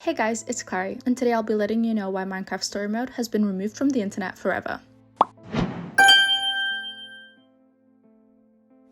Hey guys, it's Clary, and today I'll be letting you know why Minecraft Story Mode has been removed from the internet forever.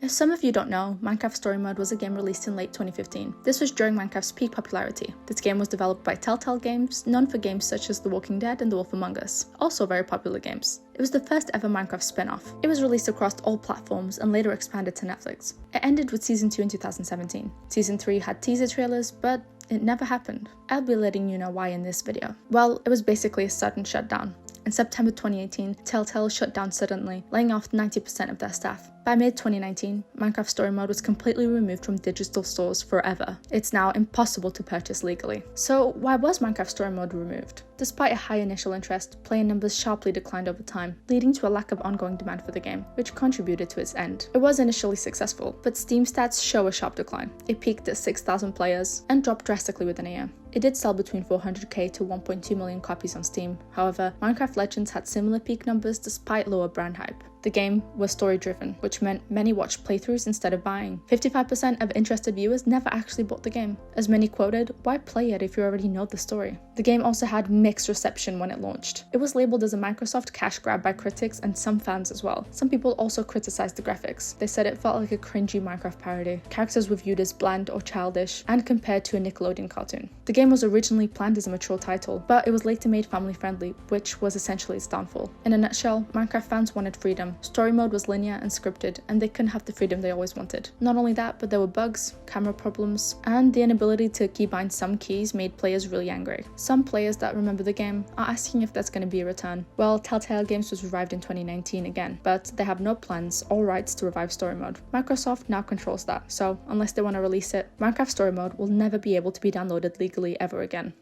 If some of you don't know, Minecraft Story Mode was a game released in late 2015. This was during Minecraft's peak popularity. This game was developed by Telltale Games, known for games such as The Walking Dead and The Wolf Among Us, also very popular games. It was the first ever Minecraft spin-off. It was released across all platforms and later expanded to Netflix. It ended with Season 2 in 2017. Season 3 had teaser trailers, but it never happened. I'll be letting you know why in this video. Well, it was basically a sudden shutdown. In September 2018, Telltale shut down suddenly, laying off 90% of their staff. By mid-2019, Minecraft Story Mode was completely removed from digital stores forever. It's now impossible to purchase legally. So why was Minecraft Story Mode removed? Despite a high initial interest, player numbers sharply declined over time, leading to a lack of ongoing demand for the game, which contributed to its end. It was initially successful, but Steam stats show a sharp decline. It peaked at 6,000 players and dropped drastically within a year. It did sell between 400k to 1.2 million copies on Steam. However, Minecraft Legends had similar peak numbers despite lower brand hype. The game was story-driven, which meant many watched playthroughs instead of buying. 55% of interested viewers never actually bought the game. As many quoted, "Why play it if you already know the story?" The game also had mixed reception when it launched. It was labeled as a Microsoft cash grab by critics and some fans as well. Some people also criticized the graphics. They said it felt like a cringy Minecraft parody. Characters were viewed as bland or childish and compared to a Nickelodeon cartoon. The game was originally planned as a mature title, but it was later made family-friendly, which was essentially its downfall. In a nutshell, Minecraft fans wanted freedom. Story mode was linear and scripted, and they couldn't have the freedom they always wanted. Not only that, but there were bugs, camera problems, and the inability to keybind some keys made players really angry. Some players that remember the game are asking if there's going to be a return. Well, Telltale Games was revived in 2019 again, but they have no plans or rights to revive Story Mode. Microsoft now controls that, so unless they want to release it, Minecraft Story Mode will never be able to be downloaded legally ever again.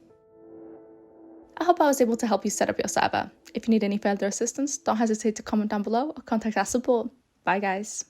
I hope I was able to help you set up your server. If you need any further assistance, don't hesitate to comment down below or contact our support. Bye guys.